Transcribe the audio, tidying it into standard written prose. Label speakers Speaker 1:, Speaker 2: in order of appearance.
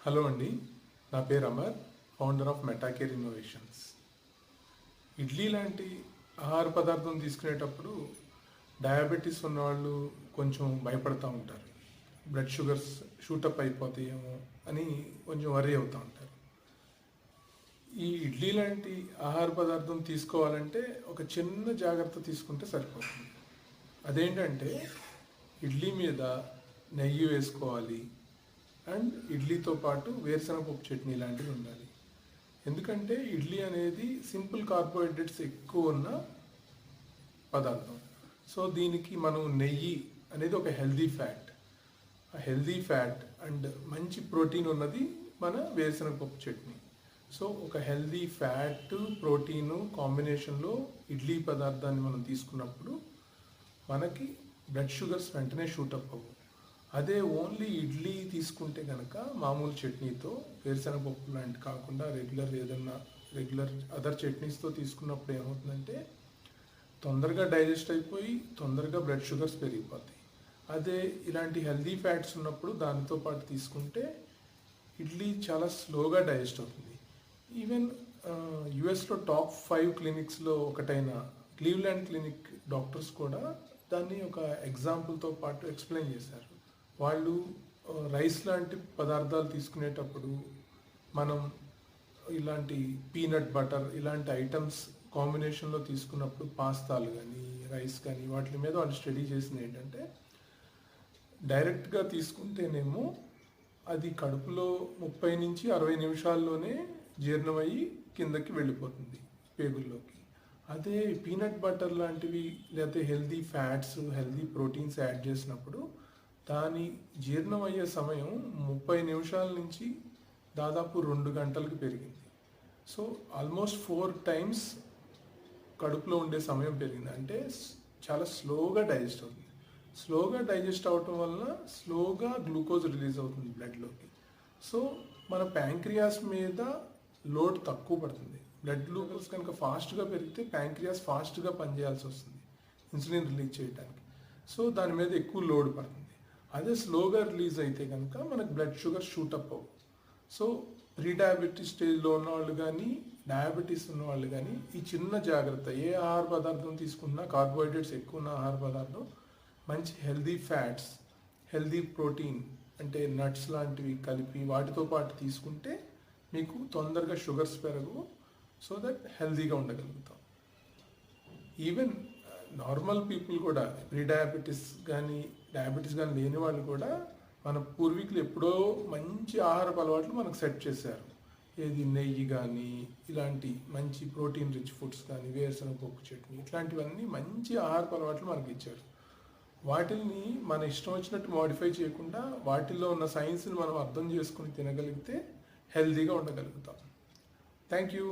Speaker 1: Hello అండి, నా పేరు Amar, founder of Metacare innovations. Idli లాంటి ఆహార పదార్థం తీసుకునేటప్పుడు డయాబెటీస్ ఉన్నవాళ్ళు కొంచెం భయపడుతూ ఉంటారు. బ్లడ్ షుగర్స్ షూటప్ అయిపోతాయేమో అని కొంచెం వర్రీ అవుతూ ఉంటారు. ఈ ఇడ్లీ లాంటి ఆహార పదార్థం తీసుకోవాలంటే ఒక చిన్న జాగ్రత్త తీసుకుంటే సరిపోతుంది. అదేంటంటే ఇడ్లీ మీద నెయ్యి వేసుకోవాలి అండ్ ఇడ్లీతో పాటు వేరుశనగపప్పు చట్నీ లాంటివి ఉండాలి. ఎందుకంటే ఇడ్లీ అనేది సింపుల్ కార్బోహైడ్రేట్స్ ఎక్కువ ఉన్న పదార్థం. సో దీనికి మనం నెయ్యి అనేది ఒక హెల్దీ ఫ్యాట్. ఆ హెల్దీ ఫ్యాట్ అండ్ మంచి ప్రోటీన్ ఉన్నది మన వేరుశనగపప్పు చట్నీ. సో ఒక హెల్దీ ఫ్యాట్ ప్రోటీను కాంబినేషన్లో ఇడ్లీ పదార్థాన్ని మనం తీసుకున్నప్పుడు మనకి బ్లడ్ షుగర్స్ వెంటనే షూటప్ అవ్వవు. అదే ఓన్లీ ఇడ్లీ తీసుకుంటే కనుక మామూలు చట్నీతో, వేరుశనగపప్పు లాంటి కాకుండా రెగ్యులర్ అదర్ చట్నీస్తో తీసుకున్నప్పుడు ఏమవుతుందంటే తొందరగా డైజెస్ట్ అయిపోయి తొందరగా బ్లడ్ షుగర్స్ పెరిగిపోతాయి. అదే ఇలాంటి హెల్దీ ఫ్యాట్స్ ఉన్నప్పుడు దానితో పాటు తీసుకుంటే ఇడ్లీ చాలా స్లోగా డైజెస్ట్ అవుతుంది. ఈవెన్ యుఎస్లో టాప్ 5 క్లినిక్స్లో ఒకటైన క్లీవ్లాండ్ క్లినిక్ డాక్టర్స్ కూడా దాన్ని ఒక ఎగ్జాంపుల్తో పాటు ఎక్స్ప్లెయిన్ చేశారు. వాళ్ళు రైస్ లాంటి పదార్థాలు తీసుకునేటప్పుడు మనం ఇలాంటి పీనట్ బటర్ ఇలాంటి ఐటమ్స్ కాంబినేషన్లో తీసుకున్నప్పుడు పాస్తాలు కానీ రైస్ కానీ వాటి మీద వాళ్ళు స్టడీ చేసింది ఏంటంటే డైరెక్ట్గా తీసుకుంటేనేమో అది కడుపులో 30 నుంచి 60 నిమిషాల్లోనే జీర్ణమయ్యి కిందకి వెళ్ళిపోతుంది పేగుల్లోకి. అదే పీనట్ బటర్ లాంటివి లేకపోతే healthy fats healthy proteins add చేసినప్పుడు దాని జీర్ణం అయ్యే సమయం 30 నిమిషాల నుంచి దాదాపు 2 గంటలకు పెరిగింది. సో ఆల్మోస్ట్ 4 టైమ్స్ కడుపులో ఉండే సమయం పెరిగింది. అంటే చాలా స్లోగా డైజెస్ట్ అవుతుంది. స్లోగా డైజెస్ట్ అవటం వలన స్లోగా గ్లూకోజ్ రిలీజ్ అవుతుంది బ్లడ్లోకి. సో మన ప్యాంక్రియాస్ మీద లోడ్ తక్కువ పడుతుంది. బ్లడ్ గ్లూకోజ్ కనుక ఫాస్ట్గా పెరిగితే ప్యాంక్రియాస్ ఫాస్ట్గా పనిచేయాల్సి వస్తుంది ఇన్సులిన్ రిలీజ్ చేయడానికి. సో దాని మీద ఎక్కువ లోడ్ పడుతుంది. అదే స్లోగా రిలీజ్ అయితే కనుక మనకు బ్లడ్ షుగర్ షూటప్ అవ్వు. సో ప్రీ డయాబెటీస్ స్టేజ్లో ఉన్నవాళ్ళు కానీ డయాబెటీస్ ఉన్నవాళ్ళు కానీ ఈ చిన్న జాగ్రత్త, ఏ ఆహార పదార్థం తీసుకున్నా కార్బోహైడ్రేట్స్ ఎక్కువ ఉన్న ఆహార పదార్థం మంచి హెల్దీ ఫ్యాట్స్ హెల్దీ ప్రోటీన్ అంటే నట్స్ లాంటివి కలిపి వాటితో పాటు తీసుకుంటే మీకు తొందరగా షుగర్స్ పెరగవు. సో దట్ హెల్దీగా ఉండగలుగుతాం. ఈవెన్ నార్మల్ పీపుల్ కూడా ప్రీ డయాబెటీస్ కానీ డయాబెటీస్ కానీ లేని వాళ్ళు కూడా మన పూర్వీకులు ఎప్పుడో మంచి ఆహారపు అలవాట్లు మనకు సెట్ చేశారు. ఏది నెయ్యి కానీ ఇలాంటి మంచి ప్రోటీన్ రిచ్ ఫుడ్స్ కానీ వేరుశనగపప్పు చట్నీ ఇట్లాంటివన్నీ మంచి ఆహారపు అలవాట్లు మనకి ఇచ్చారు. వాటిల్ని మన ఇష్టం వచ్చినట్టు మోడిఫై చేయకుండా వాటిల్లో ఉన్న సైన్స్ని మనం అర్థం చేసుకుని తినగలిగితే హెల్తీగా ఉండగలుగుతాం. Thank you.